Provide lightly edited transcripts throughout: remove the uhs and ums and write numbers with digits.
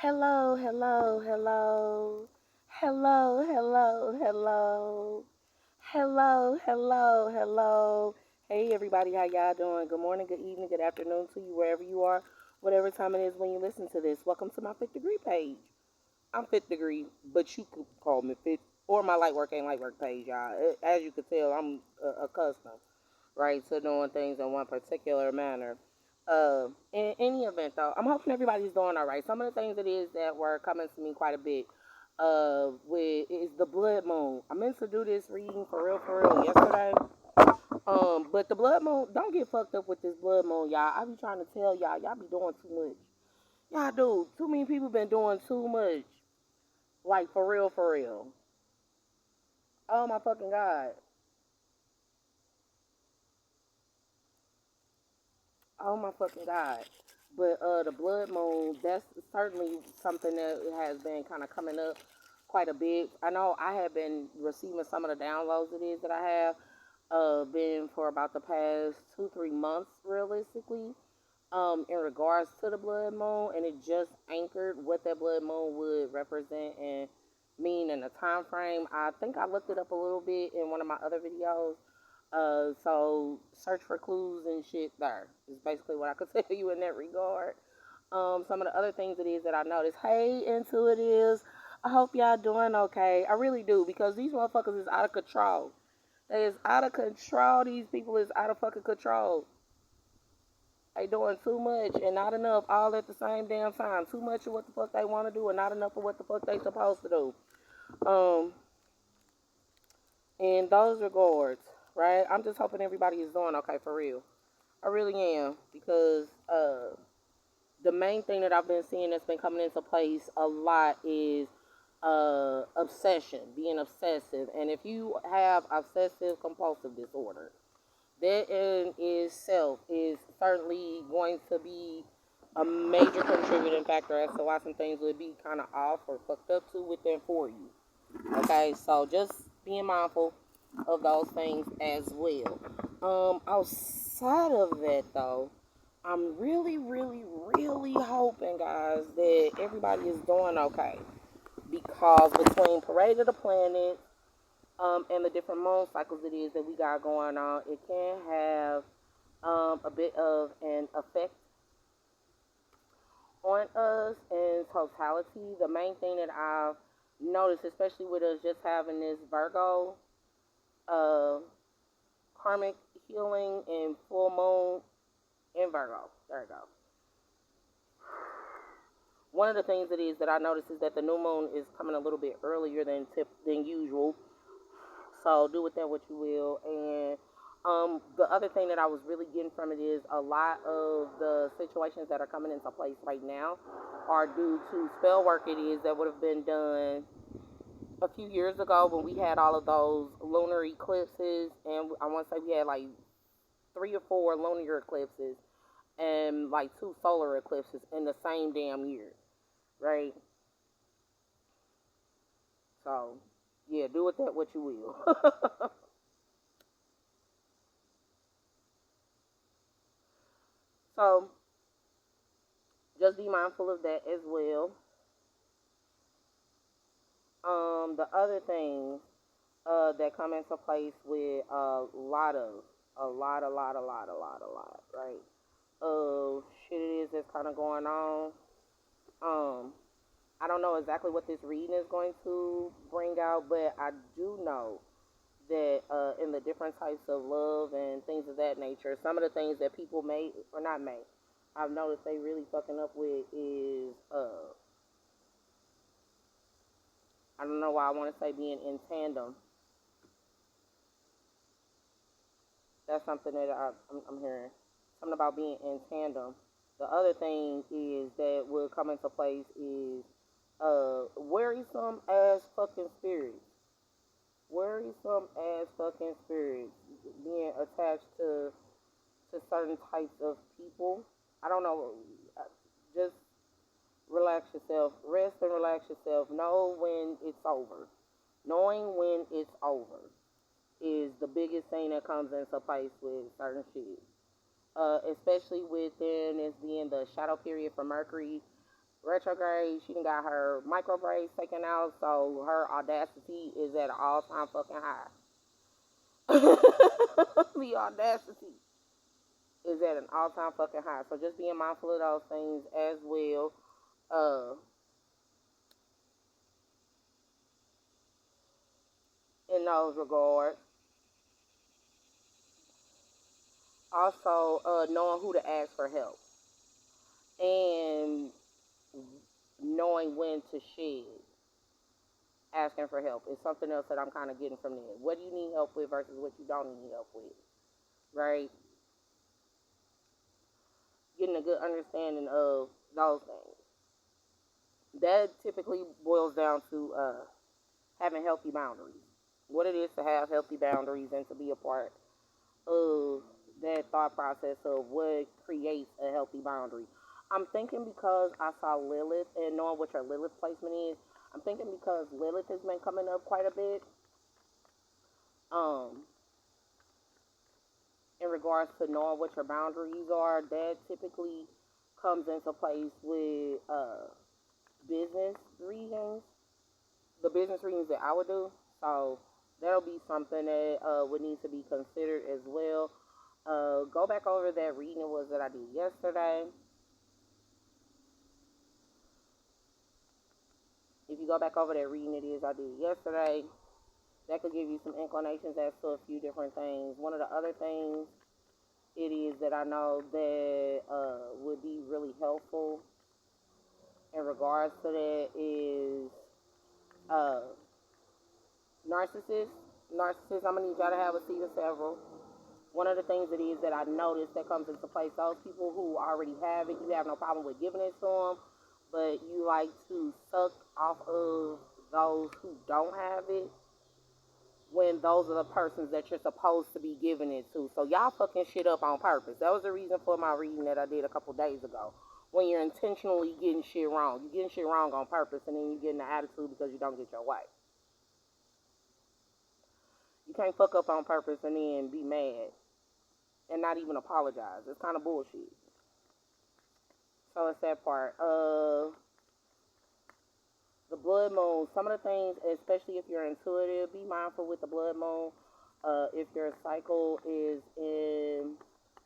Hello, hello, hello. Hello, hello, hello. Hello, hello, hello. Hey everybody, how y'all doing? Good morning, good evening, good afternoon to you wherever you are, whatever time it is when you listen to this. Welcome to my fifth degree page. I'm fifth degree, but you could call me fifth or my light work ain't light work page, y'all. As you could tell, I'm accustomed, right, to doing things in one particular manner. In any event, though, I'm hoping everybody's doing all right. Some of the things it is that were coming to me quite a bit with is the blood moon. I meant to do this reading for real yesterday. But the blood moon, don't get fucked up with this blood moon, y'all. I be trying to tell y'all be doing too much. Y'all do. Too many people been doing too much. Like for real, for real. Oh my fucking god. Oh my fucking god. But the blood moon, that's certainly something that has been kind of coming up quite a bit. I know I have been receiving some of the downloads it is that I have been for about the past 2-3 months realistically in regards to the blood moon, and it just anchored what that blood moon would represent and mean in a time frame. I think I looked it up a little bit in one of my other videos. So search for clues and shit there is basically what I could tell you in that regard. Some of the other things it is that I noticed. Hey, intuitives, I hope y'all doing okay. I really do, because these motherfuckers is out of control. They is out of control. These people is out of fucking control. They doing too much and not enough all at the same damn time. Too much of what the fuck they want to do and not enough of what the fuck they supposed to do. Um, in those regards, right? I'm just hoping everybody is doing okay for real. I really am, because the main thing that I've been seeing that's been coming into place a lot is obsession, being obsessive. And if you have obsessive compulsive disorder, that in itself is certainly going to be a major contributing factor as to why some things would be kind of off or fucked up to within for you. Okay, so just being mindful of those things as well. Outside of that, though, I'm really, really, really hoping, guys, that everybody is doing okay. Because between Parade of the Planets and the different moon cycles it is that we got going on, it can have a bit of an effect on us in totality. The main thing that I've noticed, especially with us just having this Virgo uh, karmic healing and full moon in Virgo. There we go. One of the things it is that I noticed is that the new moon is coming a little bit earlier than usual. So do with that what you will. And the other thing that I was really getting from it is a lot of the situations that are coming into place right now are due to spell work it is that would have been done a few years ago when we had all of those lunar eclipses. And I want to say we had like 3 or 4 lunar eclipses and like 2 solar eclipses in the same damn year, right? So, yeah, do with that what you will. So, just be mindful of that as well. The other things that come into place with a lot, right? Shit it is that's kind of going on. Um, I don't know exactly what this reading is going to bring out, but I do know that in the different types of love and things of that nature, some of the things that people may or not may, I've noticed they really fucking up with is I don't know why I want to say being in tandem. That's something that I'm hearing. Something about being in tandem. The other thing is that will come into place is worrisome ass fucking spirits. Worrisome ass fucking spirits being attached to certain types of people. I don't know. Just relax yourself. Rest and relax yourself. Know when it's over. Knowing when it's over is the biggest thing that comes into place with certain shit. Especially within this being the shadow period for Mercury, retrograde. She done got her micro braids taken out, so her audacity is at an all-time fucking high. The audacity is at an all-time fucking high. So just being mindful of those things as well. Uh, in those regards. Also, knowing who to ask for help and knowing when to shed asking for help is something else that I'm kind of getting from there. What do you need help with versus what you don't need help with, right? Getting a good understanding of those things. That typically boils down to having healthy boundaries. What it is to have healthy boundaries and to be a part of that thought process of what creates a healthy boundary. I'm thinking because I saw Lilith and knowing what your Lilith placement is, I'm thinking because Lilith has been coming up quite a bit. Um, in regards to knowing what your boundaries are, that typically comes into place with business readings, the business readings that I would do. So that'll be something that would need to be considered as well. Go back over that reading it was that I did yesterday. If you go back over that reading it is I did yesterday, that could give you some inclinations as to a few different things. One of the other things it is that I know that would be really helpful in regards to that is uh, narcissists. Narcissists, I'm going to need y'all to have a seat of several. One of the things it is that I noticed that comes into place, those people who already have it, you have no problem with giving it to them, but you like to suck off of those who don't have it when those are the persons that you're supposed to be giving it to. So y'all fucking shit up on purpose. That was the reason for my reading that I did a couple days ago. When you're intentionally getting shit wrong. You're getting shit wrong on purpose and then you're getting the attitude because you don't get your way. You can't fuck up on purpose and then be mad and not even apologize. It's kind of bullshit. So it's that part. The blood moon. Some of the things, especially if you're intuitive, be mindful with the blood moon. If your cycle is in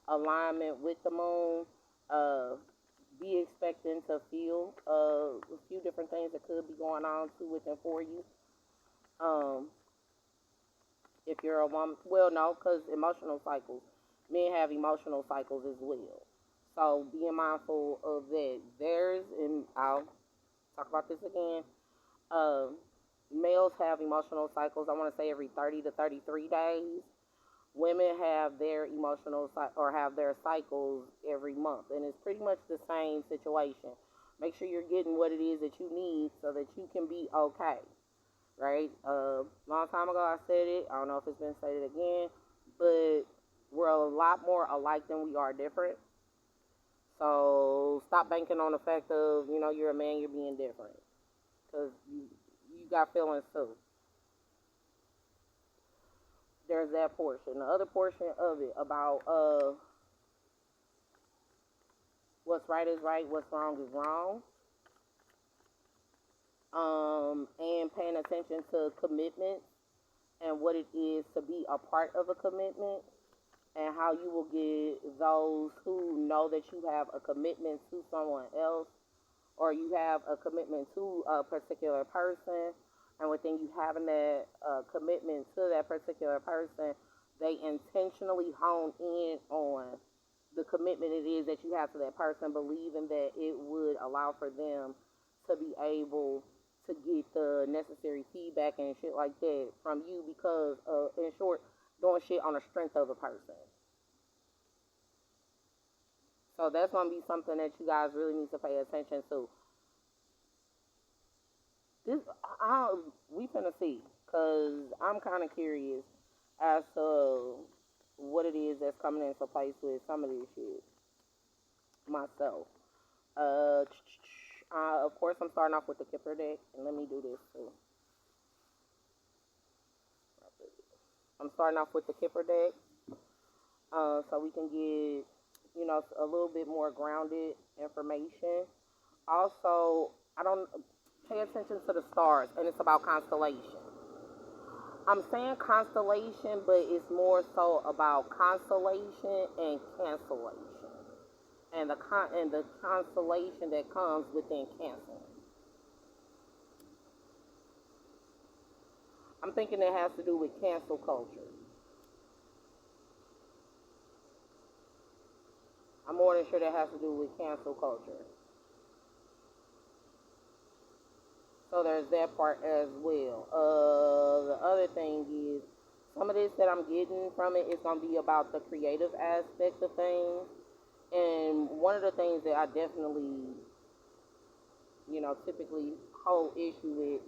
alignment with the moon, be expecting to feel a few different things that could be going on to with and for you. If you're a woman, well, no, because emotional cycles, men have emotional cycles as well. So being mindful of that. There's, and I'll talk about this again. Uh, Males have emotional cycles. I want to say every 30 to 33 days. Women have their or have their cycles every month, and it's pretty much the same situation. Make sure you're getting what it is that you need so that you can be okay, right? Long time ago I said it. I don't know if it's been stated again, but we're a lot more alike than we are different. So stop banking on the fact of you're a man, you're being different, because you got feelings too. There's that portion. The other portion of it about what's right is right, what's wrong is wrong, and paying attention to commitment and what it is to be a part of a commitment, and how you will get those who know that you have a commitment to someone else, or you have a commitment to a particular person, and within you having that commitment to that particular person, they intentionally hone in on the commitment it is that you have to that person, believing that it would allow for them to be able to get the necessary feedback and shit like that from you because, in short, doing shit on the strength of a person. So that's going to be something that you guys really need to pay attention to. This, we finna see, because I'm kind of curious as to what it is that's coming into place with some of this shit myself. Of course, I'm starting off with the Kipper deck, and let me do this too. I'm starting off with the Kipper deck, so we can get, a little bit more grounded information Also, I don't pay attention to the stars, and it's about constellation. I'm saying constellation, but it's more so about consolation and cancellation, and the constellation that comes within canceling. I'm thinking it has to do with cancel culture. I'm more than sure that has to do with cancel culture. So there's that part as well. The other thing is some of this that I'm getting from it is gonna be about the creative aspect of things. And one of the things that I definitely, typically hold issue with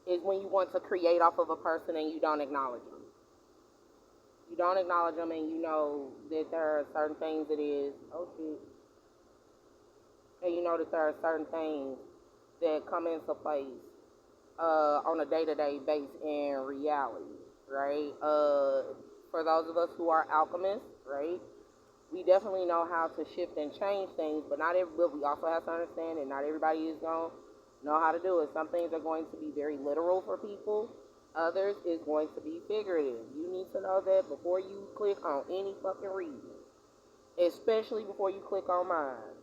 is when you want to create off of a person and you don't acknowledge them. You don't acknowledge them, and you know that there are certain things that is, oh shit, and you know that there are certain things that come into place on a day-to-day basis in reality, right? For those of us who are alchemists, right, we definitely know how to shift and change things, but but we also have to understand that not everybody is going to know how to do it. Some things are going to be very literal for people. Others is going to be figurative. You need to know that before you click on any fucking reading, especially before you click on mine.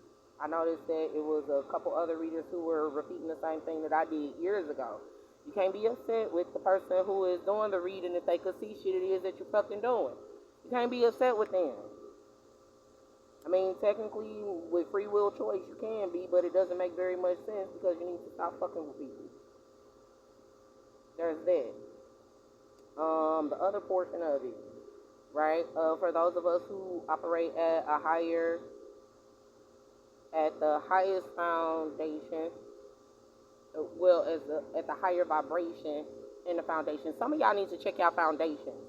I noticed that it was a couple other readers who were repeating the same thing that I did years ago. You can't be upset with the person who is doing the reading if they could see shit it is that you're fucking doing. You can't be upset with them. I mean, technically, with free will choice, you can be, but it doesn't make very much sense because you need to stop fucking with people. There's that. The other portion of it, right? For those of us who operate at the highest foundation, well, at the higher vibration in the foundation. Some of y'all need to check out foundations.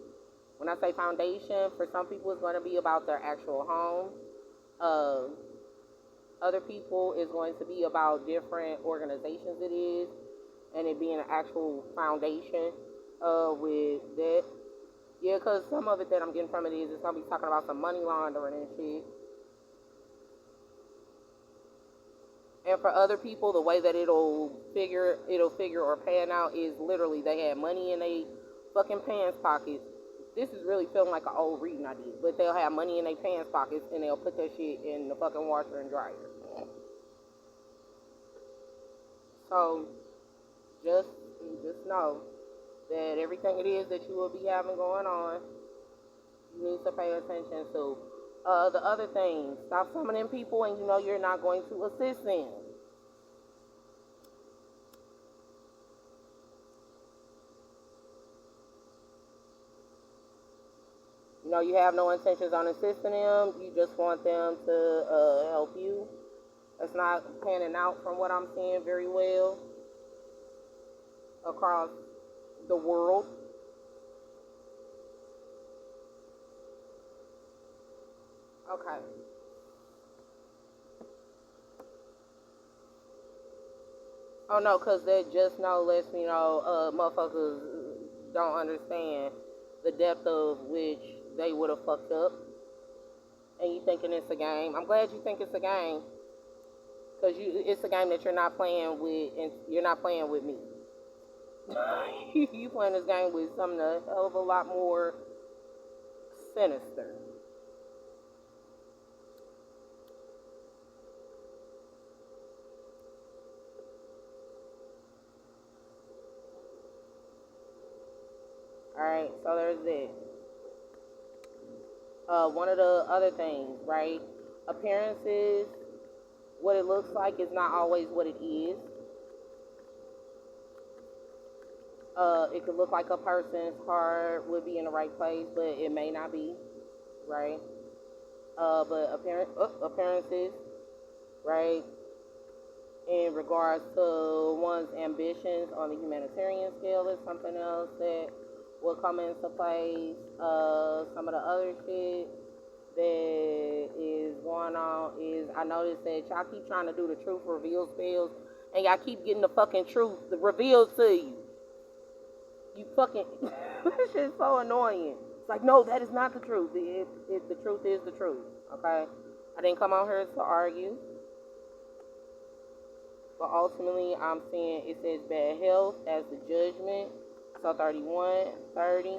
When I say foundation, for some people it's going to be about their actual home. Other people is going to be about different organizations it is, and it being an actual foundation with that. Yeah, because some of it that I'm getting from it is it's going to be talking about some money laundering and shit. And for other people, the way that it'll figure or pan out is literally they had money in their fucking pants pockets. This is really feeling like an old reading I did, but they'll have money in their pants pockets and they'll put that shit in the fucking washer and dryer. So just know that everything it is that you will be having going on, you need to pay attention to. The other thing, stop summoning people and you know you're not going to assist them. You know, you have no intentions on assisting them. You just want them to help you. It's not panning out from what I'm seeing very well across the world. Okay. Oh no, cause that just now lets me know motherfuckers don't understand the depth of which they would have fucked up, and you thinking it's a game. I'm glad you think it's a game, cause it's a game that you're not playing with, and you're not playing with me. You playing this game with something a hell of a lot more sinister. All right, so there's this. One of the other things, right? Appearances, what it looks like is not always what it is. It could look like a person's heart would be in the right place, but it may not be, right? But appearances, right? In regards to one's ambitions on the humanitarian scale is something else that will come into place. Some of the other shit that is going on is I noticed that y'all keep trying to do the truth reveal spells and y'all keep getting the fucking truth revealed to you. You fucking this shit's so annoying. It's like, no, that is not the truth. The truth is the truth. Okay? I didn't come out here to argue. But ultimately, I'm seeing it says bad health as the judgment. So 31, 30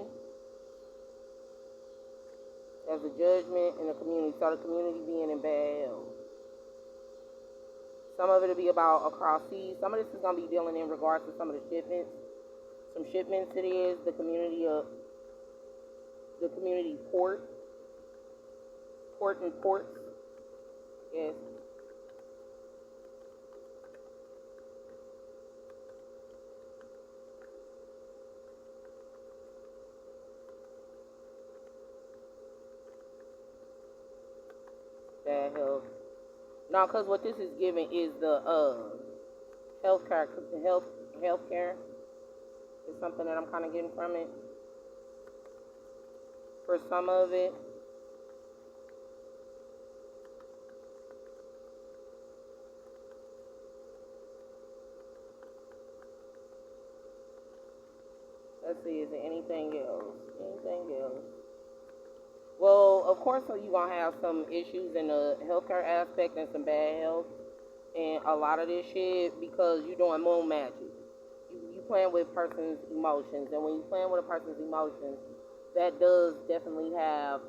as a judgment in the community. So the community being in bad health. Some of it will be about across seas. Some of this is going to be dealing in regards to some of the shipments. Some shipments it is. The community port. Port and ports. Yes. Bad health. No, because what this is giving is the healthcare. Healthcare is something that I'm kind of getting from it. For some of it. Let's see, is there anything else? Anything else? Well, of course, so you're going to have some issues in the healthcare aspect and some bad health and a lot of this shit because you're doing moon magic. You playing with a person's emotions. And when you're playing with a person's emotions, that does definitely have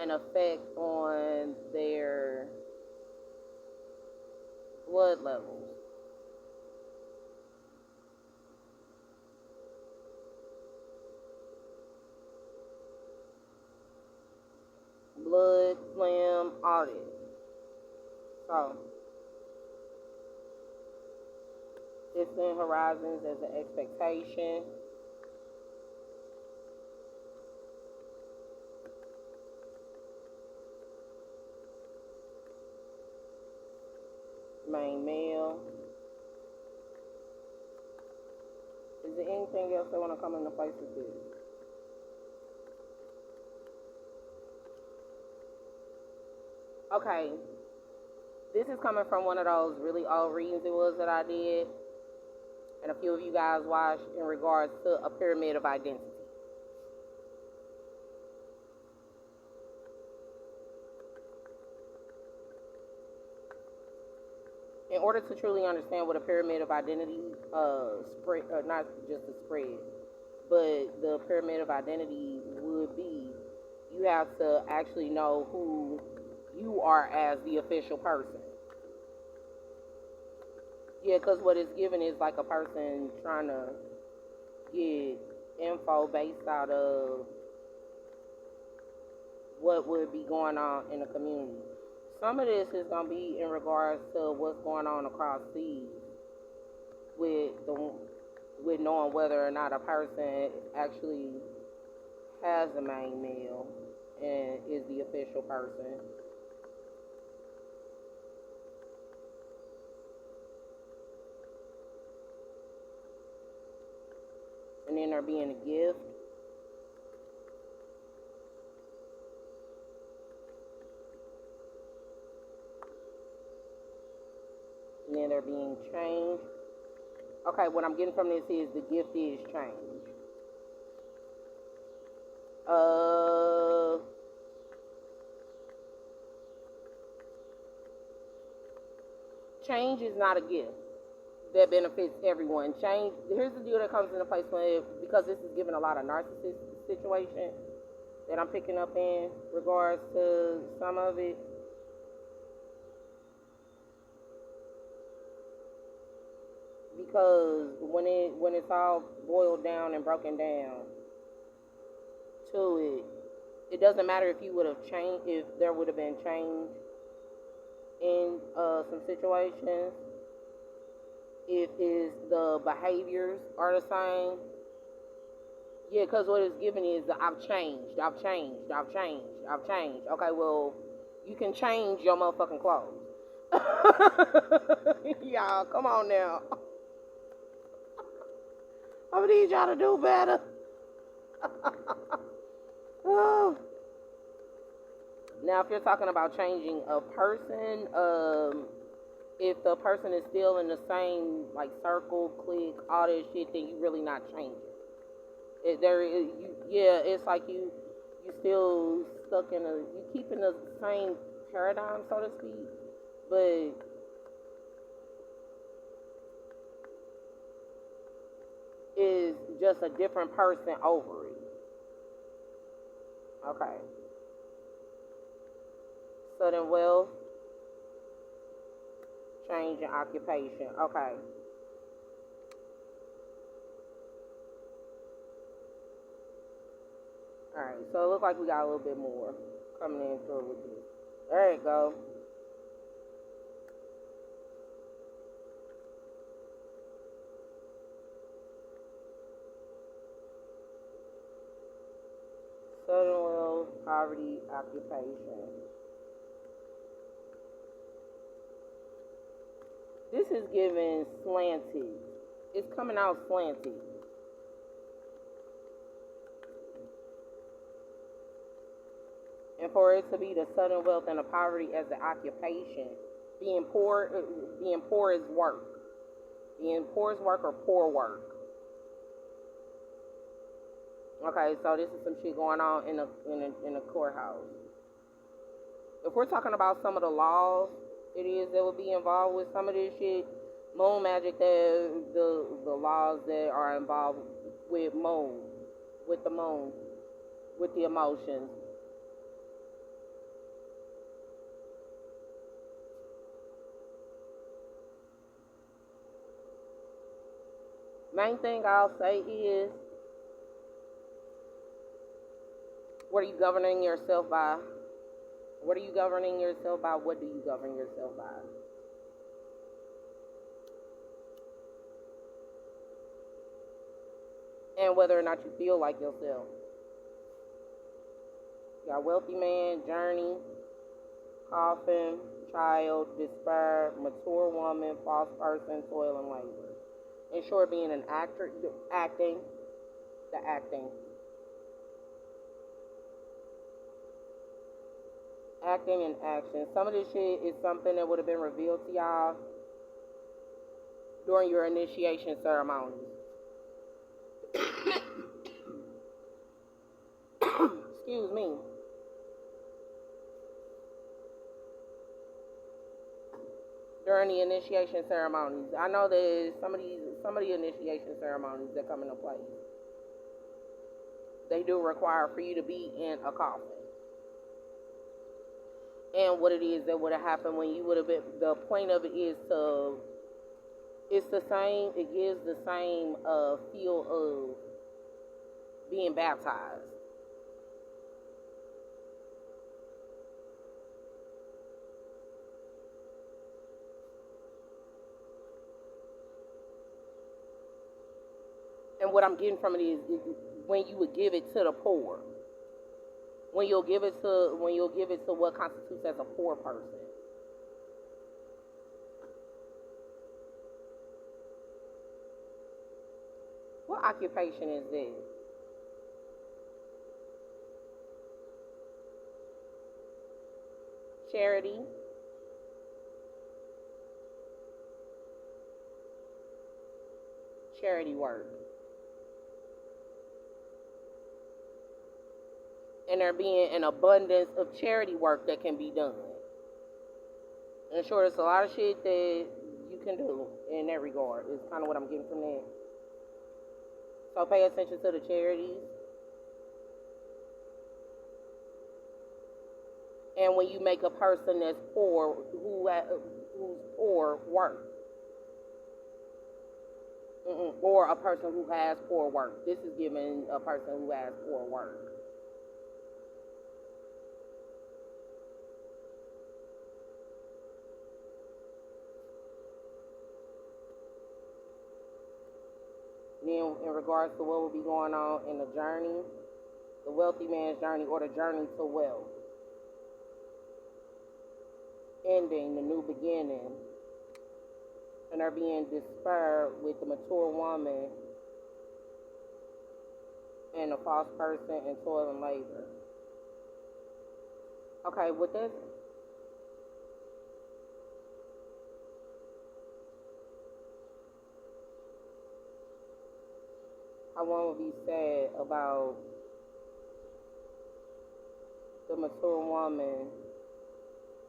an effect on their blood levels. Blood, phlegm, all this. So, distant horizons as an expectation. Main male. Is there anything else that want to come into place with this? Okay, this is coming from one of those really old readings it was that I did, and a few of you guys watched in regards to a pyramid of identity. In order to truly understand what a pyramid of identity spread, not just a spread, but the pyramid of identity would be, you have to actually know who you are as the official person. Yeah, because what it's given is like a person trying to get info based out of what would be going on in the community. Some of this is going to be in regards to what's going on across seas with knowing whether or not a person actually has a main male and is the official person. And then there being a gift. And then there being change. Okay, what I'm getting from this is the gift is change. Change is not a gift that benefits everyone. Change, here's the deal that comes into place when, because this is given a lot of narcissist situation that I'm picking up in regards to some of it. Because when it's all boiled down and broken down to it doesn't matter if you would have changed, if there would have been change in some situations, if is the behaviors are the same. Yeah, because what it's given is I've changed. Okay, well, you can change your motherfucking clothes. Y'all, come on now. I'm gonna need y'all to do better. Oh. Now, if you're talking about changing a person, if the person is still in the same like circle, clique, all this shit, then you really not changing. It's like you still stuck in you keeping the same paradigm, so to speak, but just a different person over it. Okay. Sudden wealth, change in occupation. Okay. Alright, so it looks like we got a little bit more coming in through with this. There you go. Sudden wealth, poverty, occupation. This is giving slanted. It's coming out slanted. And for it to be the sudden wealth and the poverty as the occupation, being poor is work. Being poor is work or poor work. Okay, so this is some shit going on in the courthouse. If we're talking about some of the laws, it is that would be involved with some of this shit. Moon magic, the laws that are involved with moon, with the moon, with the emotions. Main thing I'll say is, what are you governing yourself by? What are you governing yourself by? What do you govern yourself by? And whether or not you feel like yourself. You got wealthy man, journey, coffin, child, despair, mature woman, false person, toil and labor. In short, being an actor, acting, the acting. Acting and action. Some of this shit is something that would have been revealed to y'all during your initiation ceremonies. Excuse me. During the initiation ceremonies. I know there's some of the initiation ceremonies that come into place. They do require for you to be in a coffin. And what it is that would have happened when you would have been, the point of it is to, it's the same, it gives the same feel of being baptized. And what I'm getting from it is when you would give it to the poor. When you'll give it to what constitutes as a poor person. What occupation is this? Charity. Charity work. And there being an abundance of charity work that can be done. And sure, there's a lot of shit that you can do in that regard. Is kind of what I'm getting from that. So pay attention to the charities. And when you make a person that's poor, who's poor, work. Or a person who has poor work. This is giving a person who has poor work. Then in regards to what will be going on in the journey, the wealthy man's journey or the journey to wealth. Ending, the new beginning. And they're being despair with the mature woman and the false person and toil and labor. Okay, with this, I want to be sad about the mature woman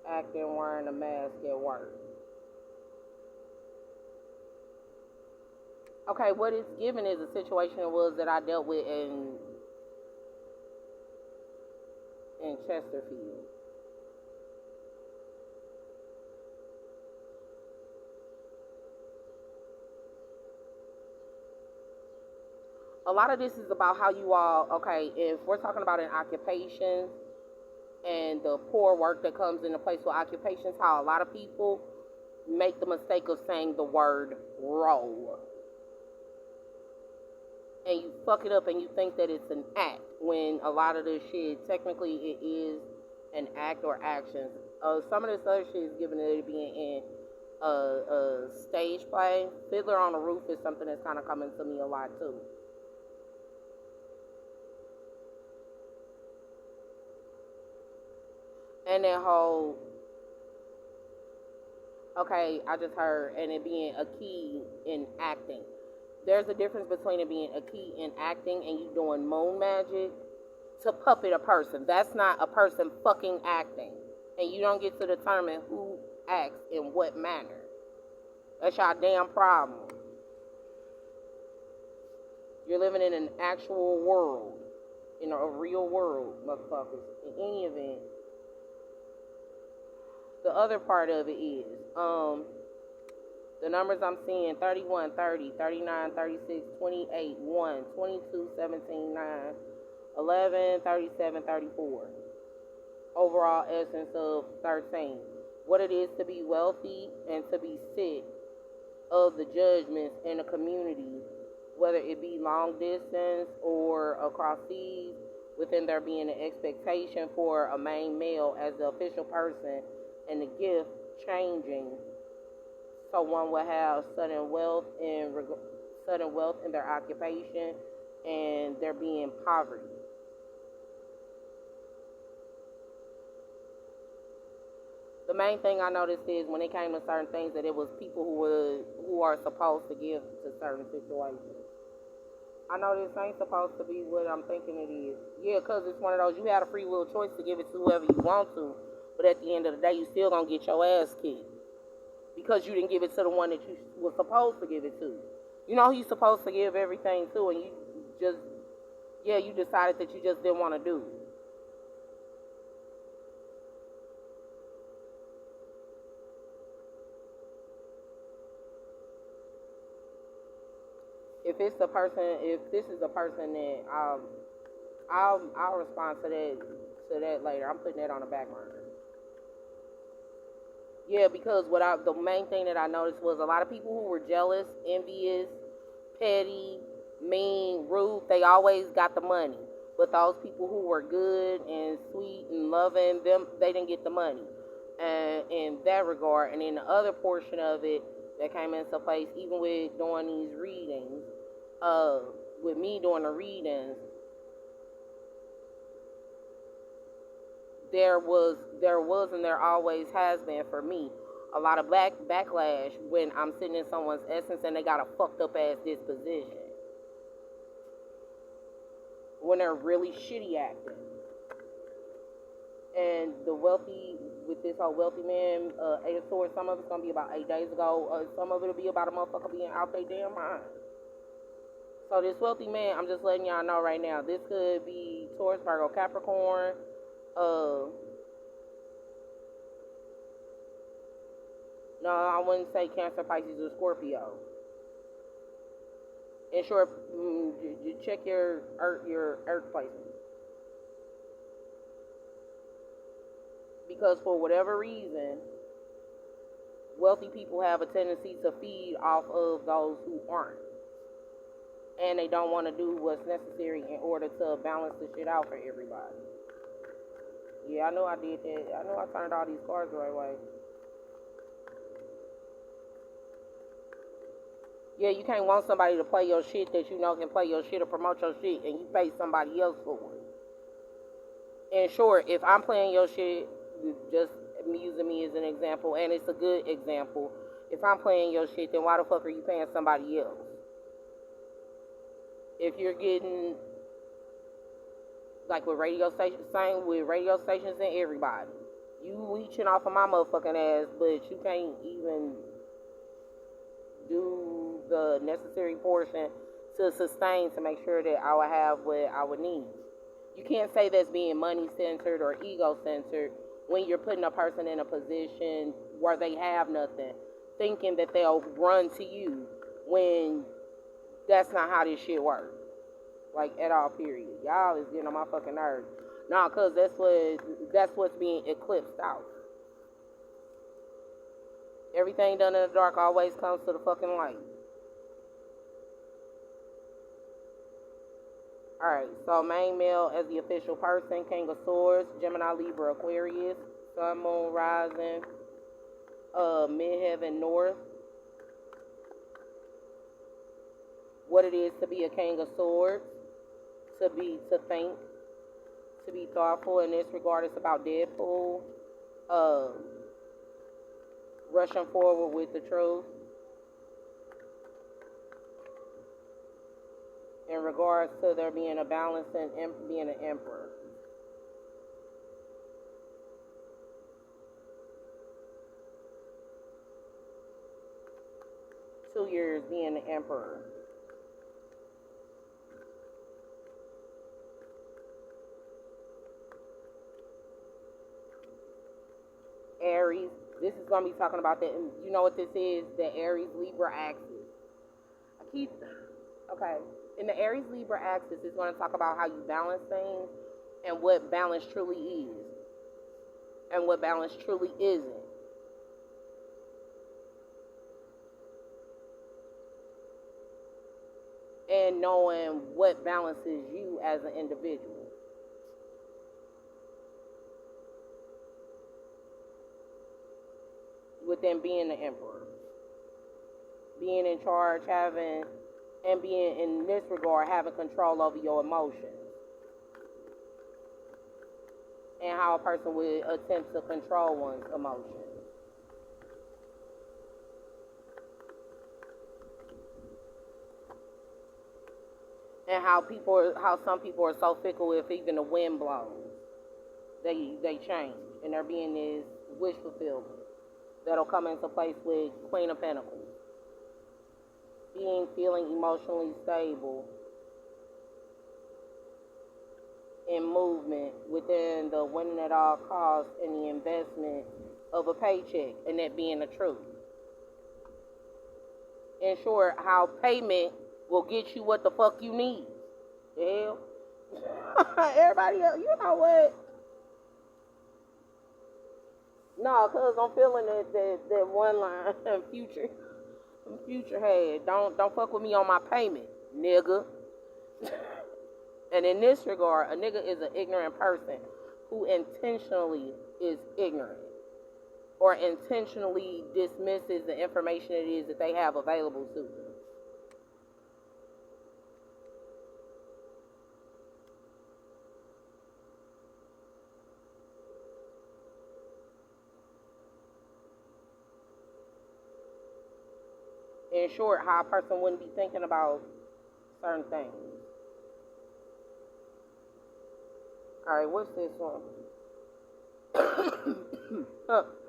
acting wearing a mask at work. Okay, what it's given is a situation was that I dealt with in Chesterfield. A lot of this is about how you all, okay, if we're talking about an occupation and the poor work that comes into place with occupations, how a lot of people make the mistake of saying the word role. And you fuck it up and you think that it's an act when a lot of this shit, technically, it is an act or actions. Some of this other shit is given it being in a stage play. Fiddler on the Roof is something that's kind of coming to me a lot too. And that whole, okay, I just heard, and it being a key in acting. There's a difference between it being a key in acting and you doing moon magic to puppet a person. That's not a person fucking acting. And you don't get to determine who acts in what manner. That's your damn problem. You're living in an actual world, in a real world, motherfuckers. In any event, the other part of it is, the numbers I'm seeing: 31, 30, 39, 36, 28, 1, 22, 17, 9, 11, 37, 34. Overall essence of 13. What it is to be wealthy and to be sick of the judgments in the community, whether it be long distance or across seas, within there being an expectation for a main male as the official person and the gift changing, so one will have sudden wealth in their occupation and there being poverty. The main thing I noticed is when it came to certain things that it was people who are supposed to give to certain situations. I know this ain't supposed to be what I'm thinking it is. Yeah, because it's one of those, you had a free will choice to give it to whoever you want to, but at the end of the day, you still gonna get your ass kicked because you didn't give it to the one that you was supposed to give it to. You know who you supposed to give everything to, and you just, yeah, you decided that you just didn't want to do. If this is a person that I'll respond to that later. I'm putting that on the back burner. Yeah, because the main thing that I noticed was a lot of people who were jealous, envious, petty, mean, rude. They always got the money, but those people who were good and sweet and loving them, they didn't get the money. And in that regard, and in the other portion of it that came into place, even with doing these readings, uh, with me doing the readings, there was and there always has been for me a lot of backlash when I'm sitting in someone's essence and they got a fucked up ass disposition. When they're really shitty acting. And the wealthy, with this whole wealthy man, 8 of Swords, some of it's gonna be about 8 days ago. Some of it'll be about a motherfucker being out their damn mind. So this wealthy man, I'm just letting y'all know right now, this could be Taurus, Virgo, Capricorn. Uh, no, I wouldn't say Cancer, Pisces, or Scorpio. In short, you check your earth placement. Because for whatever reason, wealthy people have a tendency to feed off of those who aren't. And they don't want to do what's necessary in order to balance the shit out for everybody. Yeah, I know I did that. I know I turned all these cards the right way. Yeah, you can't want somebody to play your shit that you know can play your shit or promote your shit and you pay somebody else for it. In short, if I'm playing your shit, just using me as an example, and it's a good example, if I'm playing your shit, then why the fuck are you paying somebody else? If you're getting, like with radio stations, same with radio stations and everybody, you leeching off of my motherfucking ass, but you can't even do the necessary portion to sustain to make sure that I would have what I would need. You can't say that's being money centered or ego centered when you're putting a person in a position where they have nothing, thinking that they'll run to you when that's not how this shit works. Like at all, period. Y'all is getting on my fucking nerves. Nah, cause that's what's being eclipsed out. Everything done in the dark always comes to the fucking light. Alright, so main male as the official person, King of Swords, Gemini, Libra, Aquarius, Sun, Moon, Rising, Midheaven, North. What it is to be a King of Swords, to think, to be thoughtful. In this regard, it's about Deadpool, rushing forward with the truth. In regards to there being a balance and being an emperor. Two years being the emperor. Aries. This is going to be talking about that. You know what this is? The Aries Libra axis. Okay. In the Aries Libra axis, it's going to talk about how you balance things and what balance truly is and what balance truly isn't. And knowing what balances you as an individual. Within being the emperor. Being in charge, and being, in this regard, having control over your emotions. And how a person would attempt to control one's emotions. And how some people are so fickle if even the wind blows. They change. And there being this wish fulfillment that'll come into place with Queen of Pentacles. Feeling emotionally stable in movement within the winning at all costs and the investment of a paycheck, and that being the truth. In short, how payment will get you what the fuck you need. The hell? Everybody else, you know what? No, cause I'm feeling that one line Future had. Don't fuck with me on my payment, nigga. And in this regard, a nigga is an ignorant person who intentionally is ignorant or intentionally dismisses the information it is that they have available to them. In short, how a person wouldn't be thinking about certain things. Alright, what's this one?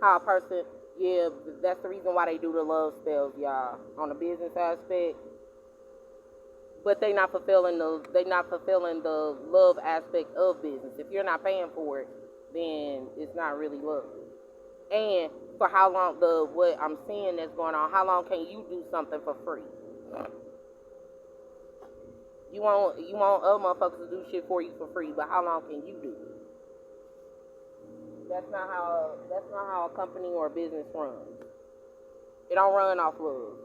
How a person, yeah, that's the reason why they do the love spells, y'all, on the business aspect. But they not fulfilling the love aspect of business. If you're not paying for it, then it's not really love. And for how long, what I'm seeing that's going on, how long can you do something for free? You want other motherfuckers to do shit for you for free, but how long can you do it? That's not how a company or a business runs. It don't run off love.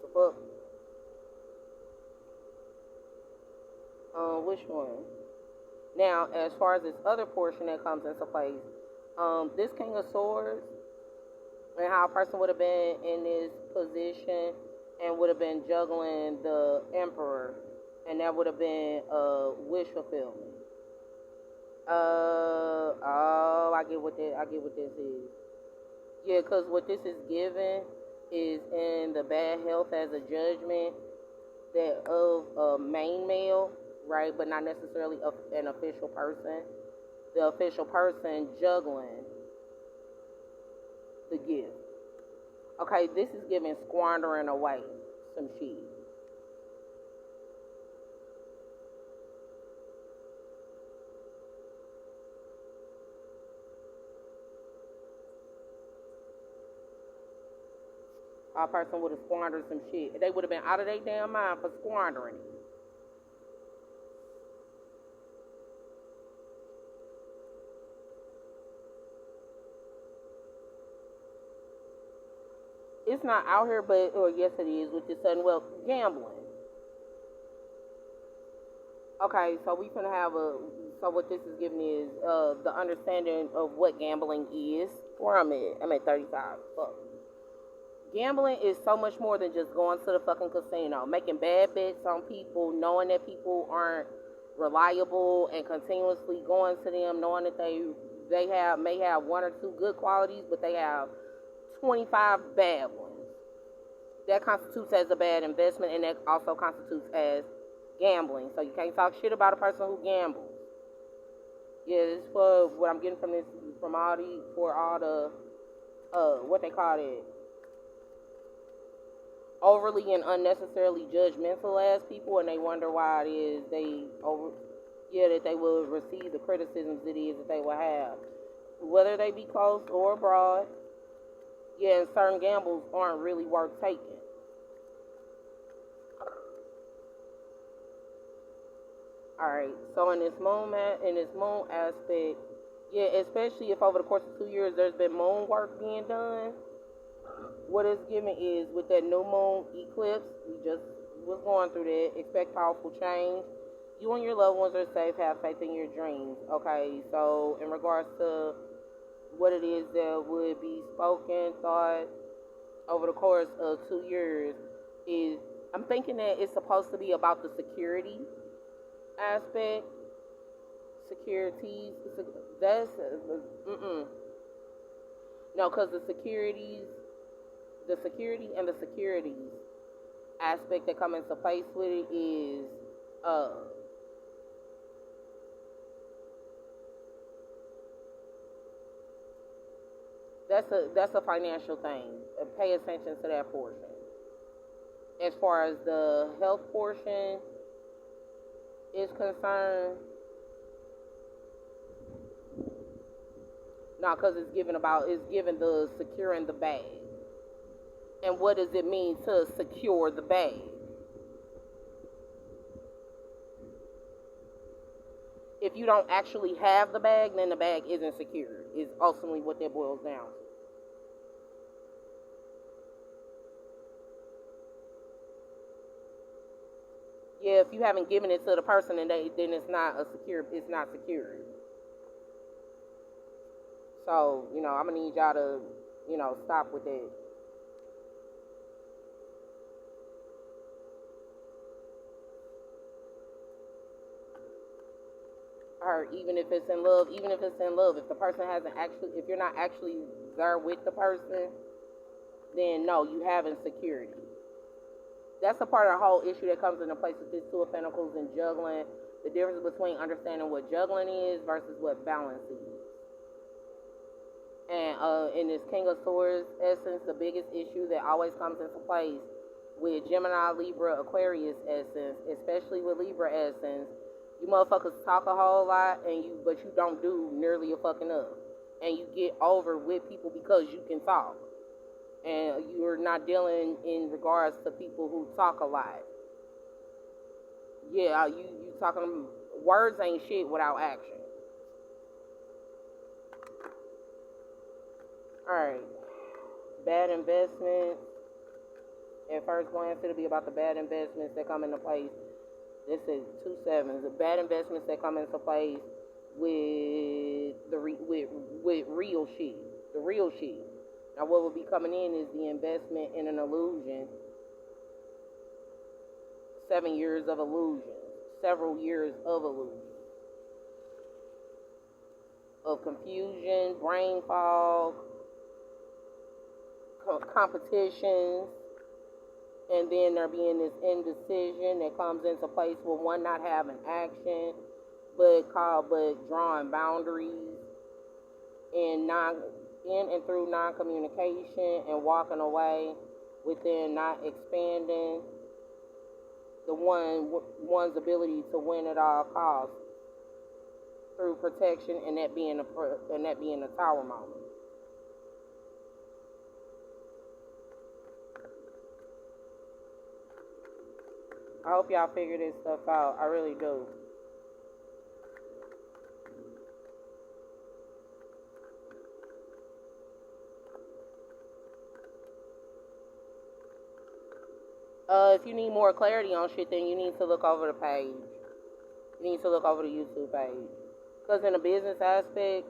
The fuck? Which one? Now, as far as this other portion that comes into place, this King of Swords and how a person would have been in this position and would have been juggling the Emperor, and that would have been wish fulfillment. I get what this is. Yeah, because what this is given is in the bad health as a judgment that of a main male, right, but not necessarily an official person. The official person juggling the gift. Okay, this is giving squandering away. some shit. A person would have squandered some shit. They would have been out of their damn mind for squandering it. It's not out here, but or yes, it is with this sudden wealth gambling. Okay, so we finna have a. So what this is giving is the understanding of what gambling is. Where I'm at, I'm at 35. Fuck. Gambling is so much more than just going to the fucking casino, making bad bets on people, knowing that people aren't reliable, and continuously going to them, knowing that they have may have one or two good qualities, but they have 25 bad ones. That constitutes as a bad investment, and that also constitutes as gambling. So you can't talk shit about a person who gambles. Yeah, this is for what I'm getting from this, from all the, for all the, what they call it, overly and unnecessarily judgmental as people, and they wonder why it is that they will receive the criticisms it is that they will have, whether they be close or abroad. Yeah, and certain gambles aren't really worth taking. Alright, so in this moon aspect, yeah, especially if over the course of 2 years there's been moon work being done, what it's giving is with that new moon eclipse, we just was going through that, expect powerful change. You and your loved ones are safe, have faith in your dreams. Okay, so in regards to what it is that would be spoken, thought over the course of 2 years is, I'm thinking that it's supposed to be about the security aspect. Securities, that's, no, because the security and the securities aspect that come into place with it is, that's a financial thing. Pay attention to that portion. As far as the health portion is concerned, no, because it's given the securing the bag. And what does it mean to secure the bag? If you don't actually have the bag, then the bag isn't secured. Is ultimately what that boils down to. Yeah, if you haven't given it to the person, then it's not It's not secured. So I'm gonna need y'all to stop with that. Or even if it's in love, if the person hasn't actually, if you're not actually there with the person, then no, you haven't security. That's a part of the whole issue that comes into place with this Two of Pentacles and juggling. The difference between understanding what juggling is versus what balance is. And in this King of Swords essence, the biggest issue that always comes into place with Gemini, Libra, Aquarius essence, especially with Libra essence, you motherfuckers talk a whole lot, but you don't do nearly a fucking enough. And you get over with people because you can talk. And you're not dealing in regards to people who talk a lot. Yeah, you talking, words ain't shit without action. Alright. Bad investments. At first glance, it'll be about the bad investments that come into place. This is 2 sevens. The bad investments that come into place with with real shit. The real shit. Now, what will be coming in is the investment in an illusion. 7 years of illusion. Several years of illusion. Of confusion, brain fog, competitions, and then there being this indecision that comes into place with one not having action, but drawing boundaries in and through non-communication and walking away. within not expanding one's ability to win at all costs through protection, and that being a tower moment. I hope y'all figure this stuff out. I really do. If you need more clarity on shit, then you need to look over the page. You need to look over the YouTube page. Because in the business aspect,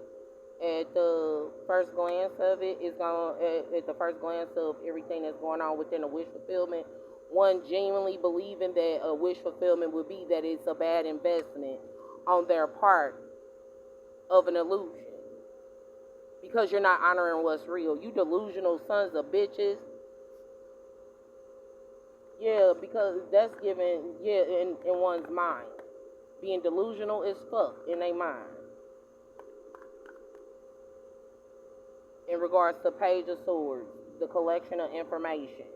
at the first glance of it, at the first glance of everything that's going on within the wish fulfillment, one genuinely believing that a wish fulfillment would be that it's a bad investment on their part of an illusion. Because you're not honoring what's real. You delusional sons of bitches. Yeah, because that's given, in one's mind. Being delusional as fuck in their mind. In regards to Page of Swords, the collection of information.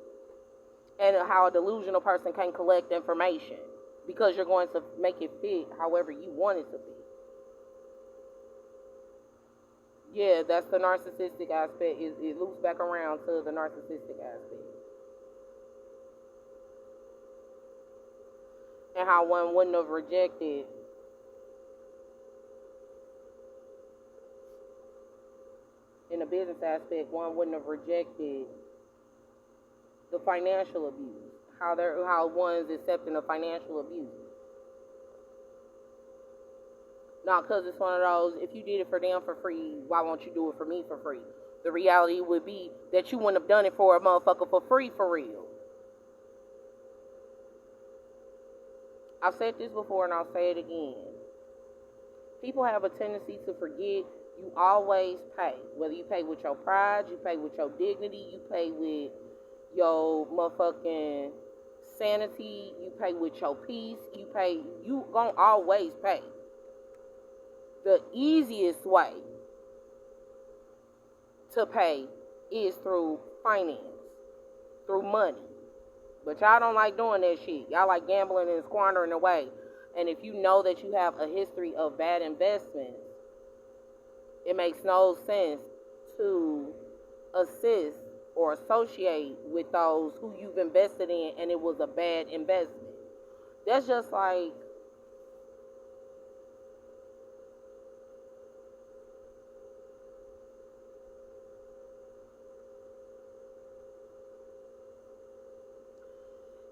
And how a delusional person can collect information. Because you're going to make it fit however you want it to be. Yeah, that's the narcissistic aspect. It loops back around to the narcissistic aspect. And how one wouldn't have rejected in the business aspect, one wouldn't have rejected the financial abuse. How one's accepting the financial abuse. Not because it's one of those, if you did it for them for free, why won't you do it for me for free? The reality would be that you wouldn't have done it for a motherfucker for free for real. I've said this before and I'll say it again. People have a tendency to forget you always pay. Whether you pay with your pride, you pay with your dignity, you pay with your motherfucking sanity, you pay with your peace, you gonna always pay. The easiest way to pay is through finance, through money. But y'all don't like doing that shit. Y'all like gambling and squandering away. And if you know that you have a history of bad investments, it makes no sense to assist or associate with those who you've invested in and it was a bad investment. That's just like,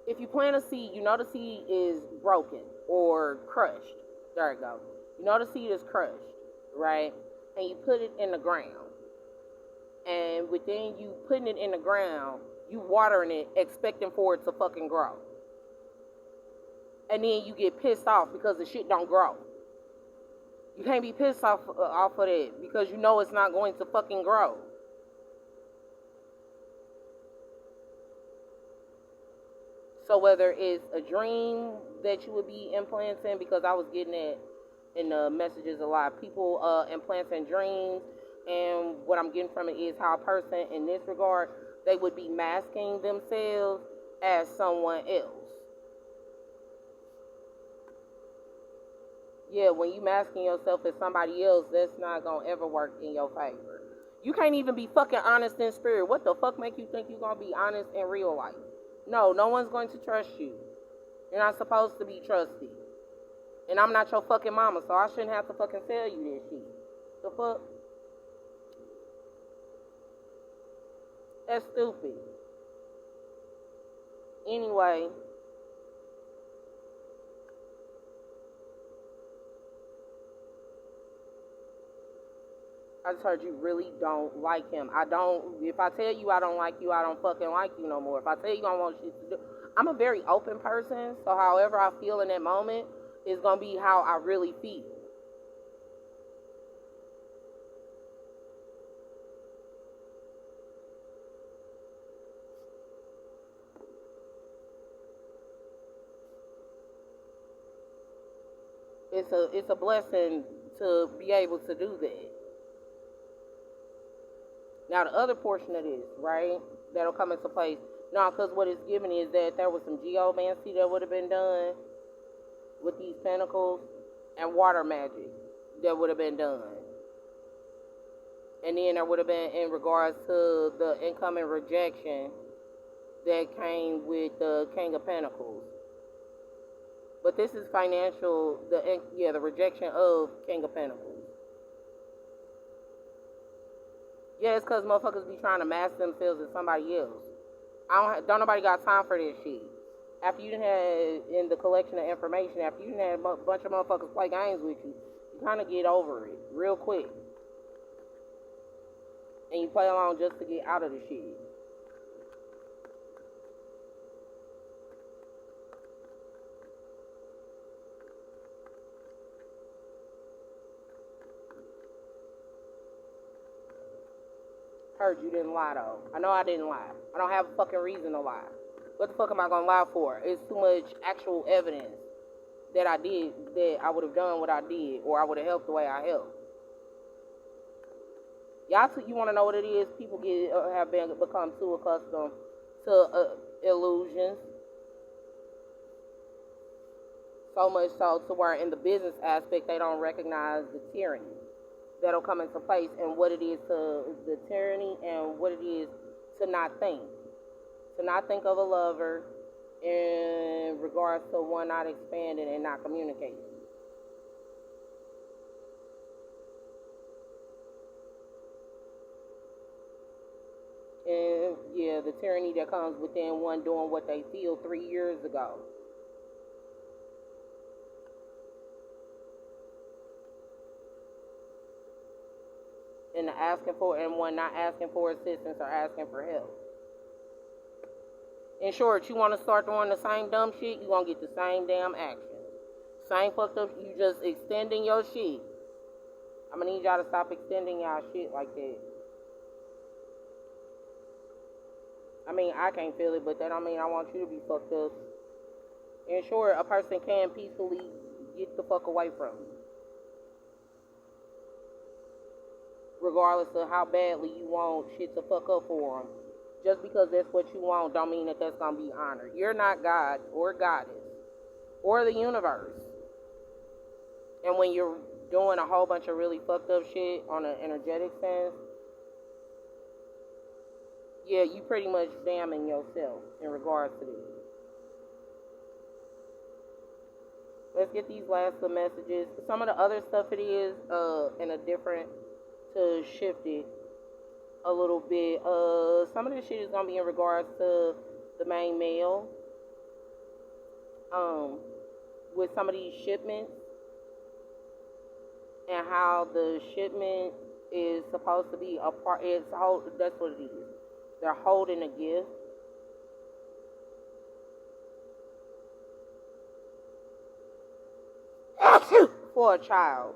if you plant a seed, you know the seed is broken or crushed. There you go. You know the seed is crushed, right? And you put it in the ground. And within you putting it in the ground, you watering it, expecting for it to fucking grow. And then you get pissed off because the shit don't grow. You can't be pissed off of that because you know it's not going to fucking grow. So whether it's a dream that you would be implanting, because I was getting it in the messages a lot, people implanting dreams, and what I'm getting from it is how a person in this regard, they would be masking themselves as someone else. Yeah, when you masking yourself as somebody else, that's not gonna ever work in your favor. You can't even be fucking honest in spirit. What the fuck make you think you're gonna be honest in real life? No one's going to trust you. You're not supposed to be trusted. And I'm not your fucking mama, so I shouldn't have to fucking tell you this shit. The fuck? That's stupid. Anyway. I just heard you really don't like him. If I tell you I don't like you, I don't fucking like you no more. If I tell you I want shit to do, I'm a very open person, so however I feel in that moment is going to be how I really feel. It's a blessing to be able to do that. Now, the other portion of this, right, that'll come into place. No, because what it's giving is that there was some geomancy that would have been done with these pentacles and water magic that would have been done. And then there would have been in regards to the incoming rejection that came with the King of Pentacles. But this is financial, the rejection of King of Pentacles. Yeah, it's because motherfuckers be trying to mask themselves as somebody else. Don't nobody got time for this shit. After you done had, in the collection of information, after you done had a bunch of motherfuckers play games with you, you kind of get over it real quick. And you play along just to get out of the shit. Heard you didn't lie though. I know I didn't lie. I don't have a fucking reason to lie. What the fuck am I gonna lie for? It's too much actual evidence that I did, that I would have done what I did, or I would have helped the way I helped. You want to know what it is? People have become too accustomed to illusions. So much so to where in the business aspect they don't recognize the tyranny that'll come into place, and what it is to the tyranny, and what it is to not think. To not think of a lover in regards to one not expanding and not communicating. And yeah, the tyranny that comes within one doing what they feel 3 years ago. And one not asking for assistance or asking for help. In short, you want to start doing the same dumb shit, you gonna get the same damn action. Same fucked up, you just extending your shit. I'm gonna need y'all to stop extending y'all shit like that. I mean, I can't feel it, but that don't mean I want you to be fucked up. In short, a person can peacefully get the fuck away from you. Regardless of how badly you want shit to fuck up for them. Just because that's what you want don't mean that that's going to be honored. You're not God or Goddess or the universe. And when you're doing a whole bunch of really fucked up shit on an energetic sense, yeah, you pretty much damning yourself in regards to this. Let's get these last two messages. Some of the other stuff it is in a different, to shift it a little bit. Some of this shit is gonna be in regards to the main male. With some of these shipments and how the shipment is supposed to be a part. That's what it is. They're holding a gift. For a child.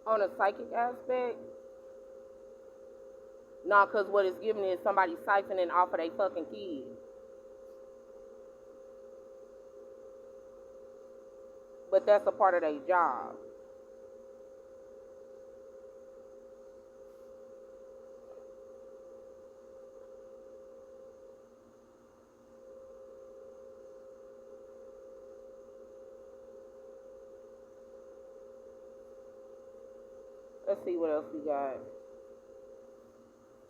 On a psychic aspect, no, because what it's giving is somebody siphoning off of their fucking kids. But that's a part of their job. Let's see what else we got.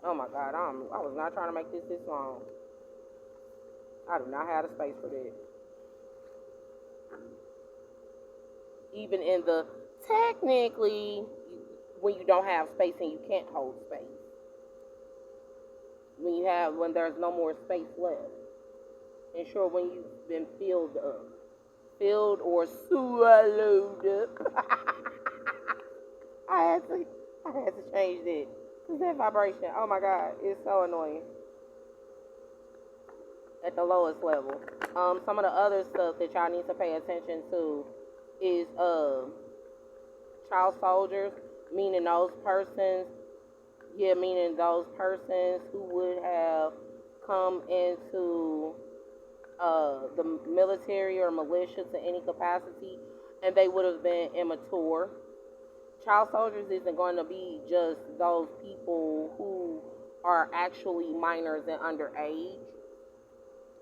Oh my God, I was not trying to make this long. I do not have the space for that. Even in the, technically, when you don't have space and you can't hold space. When there's no more space left. And sure, when you've been filled up. Filled or swallowed up. I had to change that. Because that vibration, oh my God, it's so annoying. At the lowest level. Some of the other stuff that y'all need to pay attention to is child soldiers, meaning those persons who would have come into the military or militia to any capacity, and they would have been immature. child soldiers isn't going to be just those people who are actually minors and underage.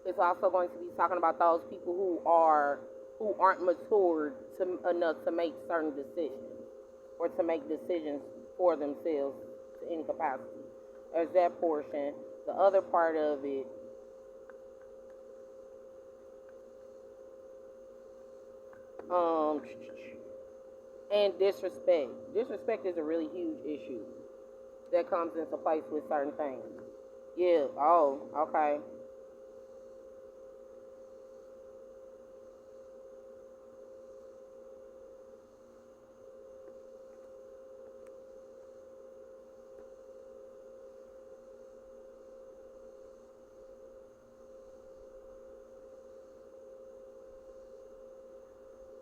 It's also going to be talking about those people who aren't matured enough to make certain decisions or to make decisions for themselves to any capacity. There's that portion. The other part of it, um, and disrespect. Disrespect is a really huge issue that comes into place with certain things. Yeah. Oh, okay.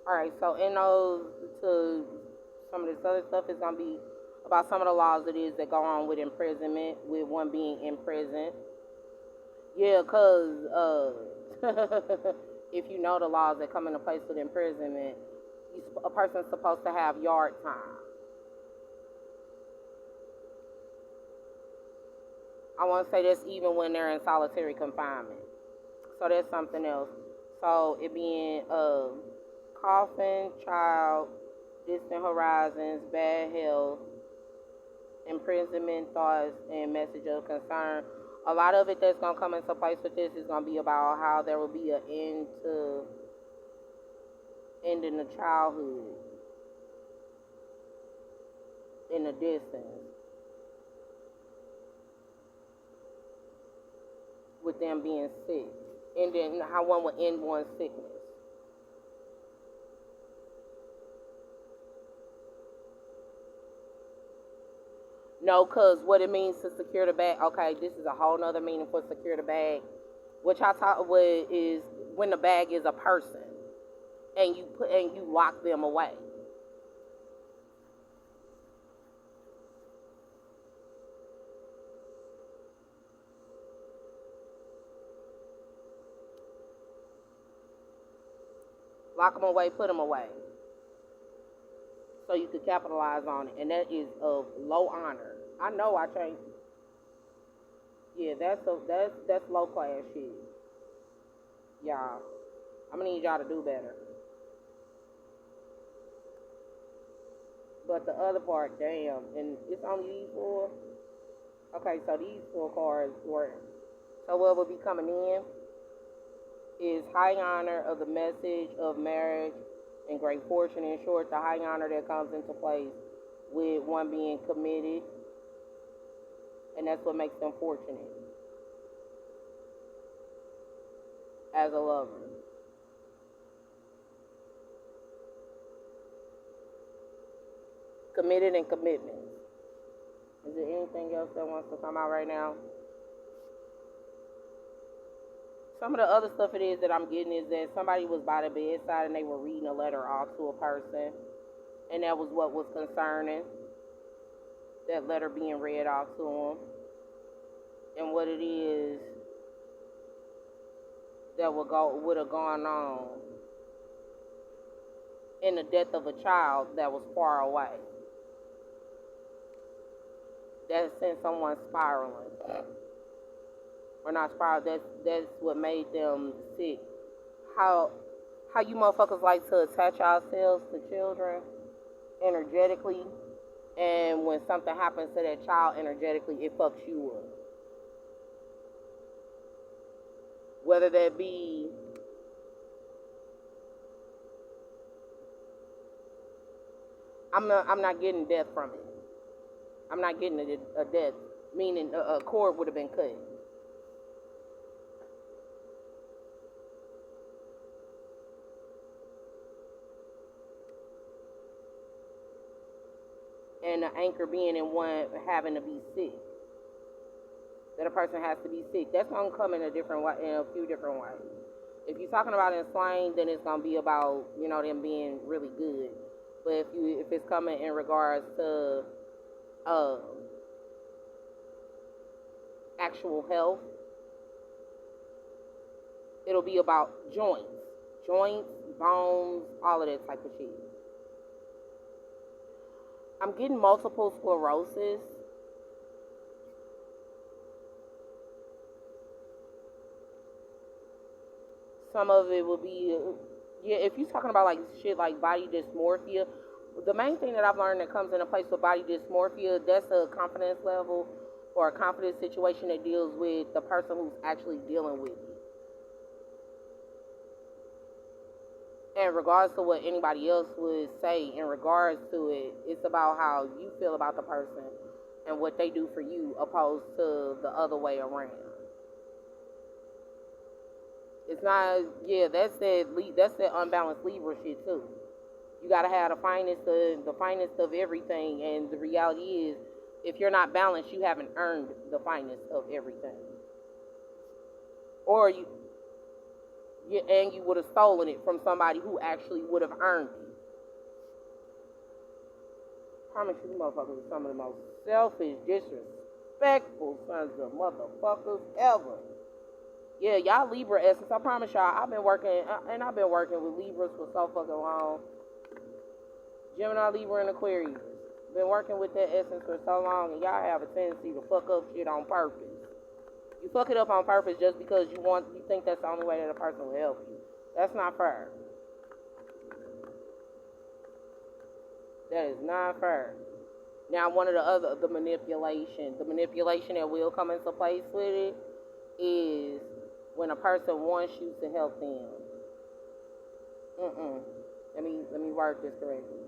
All right. So in those to some of this other stuff is gonna be about some of the laws it is that go on with imprisonment, with one being in prison. Yeah, cause if you know the laws that come into place with imprisonment, a person's supposed to have yard time. I want to say that's even when they're in solitary confinement. So that's something else. So it being coffin, child, distant horizons, bad health, imprisonment, thoughts, and message of concern. A lot of it that's gonna come into place with this is gonna be about how there will be an end to ending the childhood in the distance, with them being sick, and then how one would end one's sickness. No, cause what it means to secure the bag. Okay, this is a whole nother meaning for secure the bag. Which I talk with is when the bag is a person, and you lock them away. Lock them away, put them away, so you could capitalize on it, and that is of low honor. I know I changed. Yeah, that's low class shit, y'all. I'm gonna need y'all to do better. But the other part, damn, and it's only these four. Okay, so these four cards were. So what will be coming in is high honor of the message of marriage and great fortune. In short, the high honor that comes into place with one being committed, and that's what makes them fortunate as a lover. Committed and commitment. Is there anything else that wants to come out right now? Some of the other stuff it is that I'm getting is that somebody was by the bedside and they were reading a letter off to a person, and that was what was concerning. That letter being read off to them, and what it is that would have gone on in the death of a child that was far away. That sent someone spiraling, or not spiral. That's what made them sick. How how you motherfuckers like to attach ourselves to children energetically, and when something happens to that child energetically, it fucks you up. Whether that be I'm not getting death from it. I'm not getting a death, meaning a cord would have been cut. And the anchor being in one having to be sick. That a person has to be sick. That's gonna come in a different way, in a few different ways. If you're talking about in slang, then it's gonna be about them being really good. But if it's coming in regards to uh, actual health, it'll be about joints, bones, all of that type of shit. I'm getting multiple sclerosis. Some of it will be, yeah, if you're talking about like shit like body dysmorphia, the main thing that I've learned that comes into place with body dysmorphia, that's a confidence level or a confidence situation that deals with the person who's actually dealing with it. In regards to what anybody else would say in regards to it, it's about how you feel about the person and what they do for you opposed to the other way around. It's not, yeah, that's that unbalanced Libra shit too. You gotta have the finest of everything, and the reality is, if you're not balanced, you haven't earned the finest of everything, or you would have stolen it from somebody who actually would have earned it. I promise you, motherfuckers are some of the most selfish, disrespectful sons of motherfuckers ever. Yeah, y'all Libra essence. I promise y'all, I've been working with Libras for so fucking long. Gemini, Libra, and Aquarius. Been working with that essence for so long, and y'all have a tendency to fuck up shit on purpose. You fuck it up on purpose just because you think that's the only way that a person will help you. That's not fair. That is not fair. Now, one of the manipulation that will come into place with it is when a person wants you to help them. Let me word this correctly.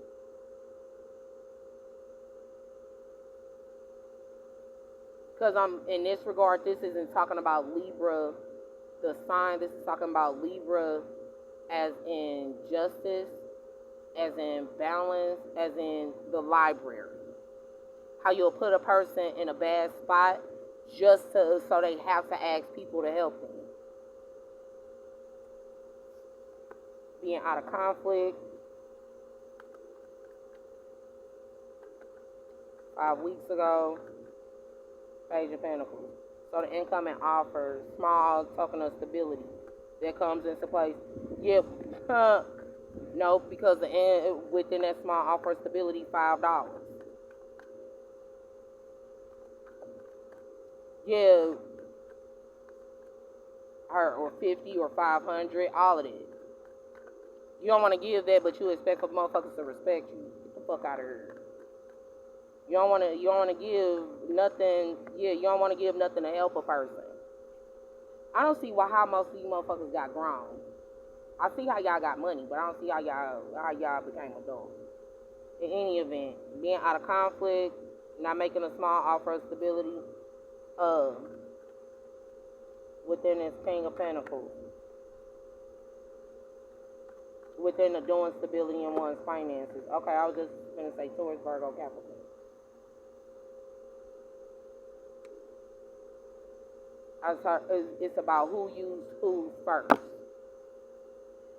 Because I'm in this regard, this isn't talking about Libra, the sign. This is talking about Libra as in justice, as in balance, as in the library. How you'll put a person in a bad spot so they have to ask people to help them. Being out of conflict. 5 weeks ago, Page of Pentacles. So the incoming offers small token of stability that comes into place. Yep. No, because within that small offer of stability, $5. Yeah, or 50 or 500, all of it. You don't want to give that, but you expect for motherfuckers to respect you. Get the fuck out of here. You don't want to give nothing. Yeah, you don't want to give nothing to help a person. I don't see how most of these motherfuckers got grown. I see how y'all got money, but I don't see how y'all became adults. In any event, being out of conflict, not making a small offer of stability, within this King of Pentacles, within the doing stability in one's finances. Okay, I was just gonna say Taurus, Virgo, Capricorn. It's about who used who first.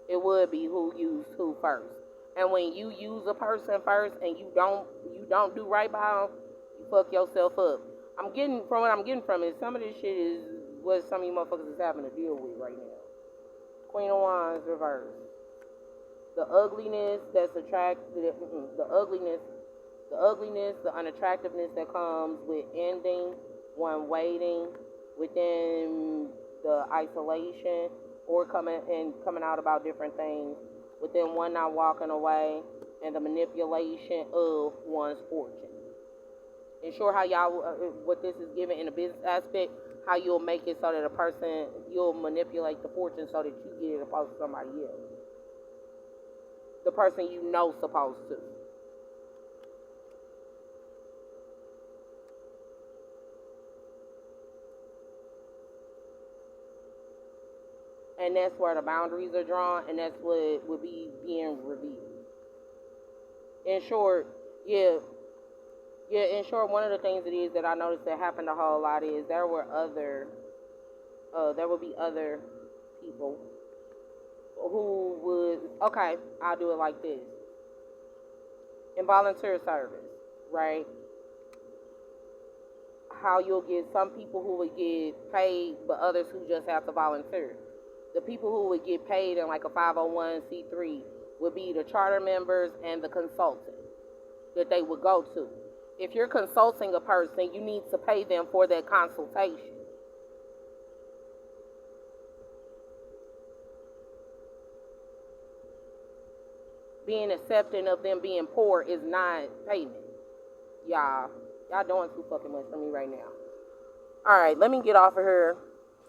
It would be who used who first. And when you use a person first and you don't do right by them, you fuck yourself up. What I'm getting from it, some of this shit is what some of you motherfuckers is having to deal with right now. Queen of Wands reversed. The ugliness that's the unattractiveness that comes with ending, one waiting within the isolation, or coming out about different things, within one not walking away, and the manipulation of one's fortune. Ensure how y'all, what this is given in a business aspect, how you'll make it so that you'll manipulate the fortune so that you get it opposed to somebody else. The person you know supposed to. And that's where the boundaries are drawn, and that's what would be being revealed. In short, in short, one of the things it is that I noticed that happened a whole lot is there would be other people who would, okay, I'll do it like this. In volunteer service, right? How you'll get some people who would get paid, but others who just have to volunteer. The people who would get paid in like a 501c3 would be the charter members and the consultant. that they would go to. If you're consulting a person, you need to pay them for that consultation. Being accepting of them being poor is not payment. Y'all doing too fucking much for me right now. All right, let me get off of here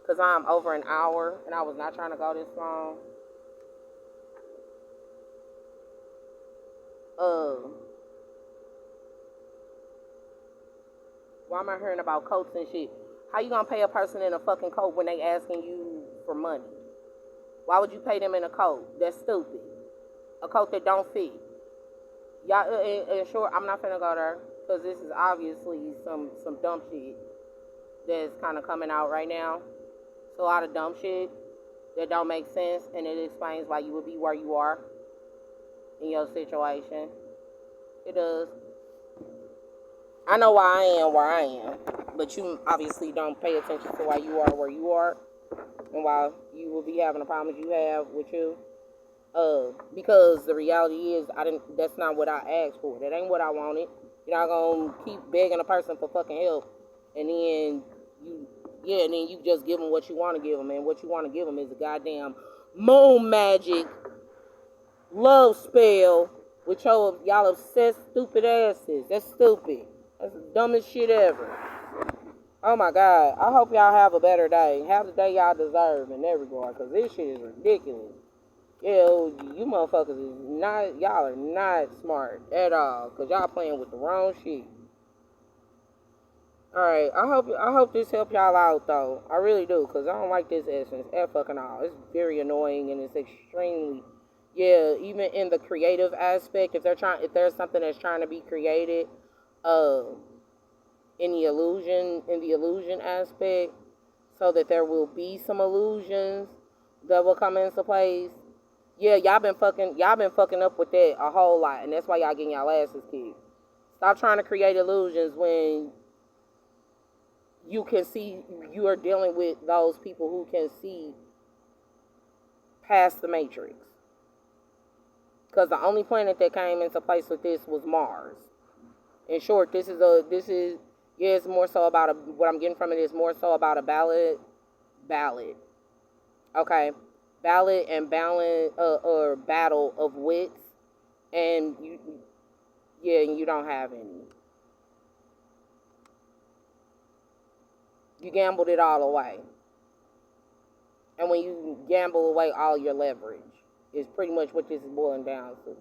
because I'm over an hour and I was not trying to go this long. Why am I hearing about coats and shit? How you gonna pay a person in a fucking coat when they asking you for money? Why would you pay them in a coat? That's stupid. A coat that don't fit. Y'all, and sure, I'm not finna go there because this is obviously some dumb shit that's kind of coming out right now. It's a lot of dumb shit that don't make sense, and it explains why you would be where you are in your situation. It does. I know why I am where I am, but you obviously don't pay attention to why you are where you are, and why you will be having the problems you have with you. Because the reality is, that's not what I asked for. That ain't what I wanted. You're not gonna keep begging a person for fucking help, and then you just give them what you want to give them, and what you want to give them is a goddamn moon magic love spell with y'all obsessed stupid asses. That's stupid. That's the dumbest shit ever. Oh my God. I hope y'all have a better day. Have the day y'all deserve in that regard, because this shit is ridiculous. Yeah, you motherfuckers is not, y'all are not smart at all, because y'all playing with the wrong shit. Alright, I hope this helped y'all out, though. I really do, because I don't like this essence at fucking all. It's very annoying, and it's extremely, even in the creative aspect, if there's something that's trying to be created, in the illusion aspect, so that there will be some illusions that will come into place. Yeah, y'all been fucking up with that a whole lot, and that's why y'all getting y'all asses kicked. Stop trying to create illusions when you can see you are dealing with those people who can see past the matrix. Because the only planet that came into place with this was Mars. In short, it's more so about what I'm getting from it is more so about a ballad. Okay, ballad and balance, or battle of wits, and you don't have any. You gambled it all away, and when you gamble away all your leverage, is pretty much what this is boiling down to.